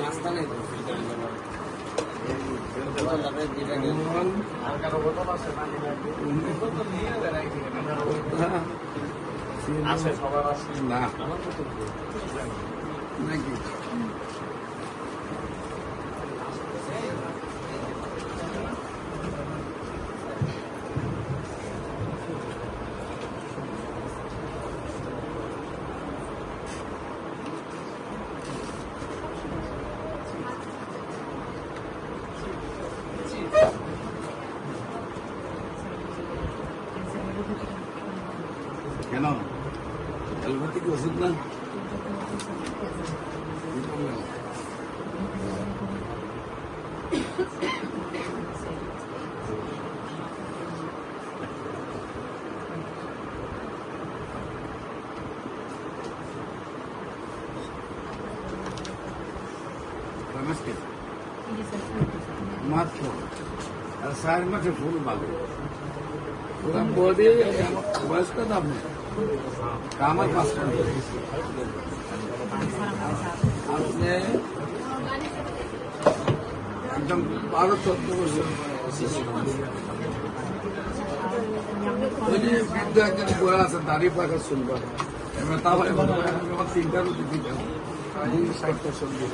নাস্তা নেই তো আছে সবার আছে না নাকি কেন অ্যালোপ্যাথিক ওষুধ না মাত্র আর 4 মাসে ফুল পাবে ওরা বডি বয়স কত আপনি আমার 5 আপনি একদম 12-14 বছর ওই যে বৃদ্ধ একজন বয়ে আছে দাঁড়িয়ে পাকা শুনবা এবার তাহলে 3টা রুটি দিতাম 60টা সবজি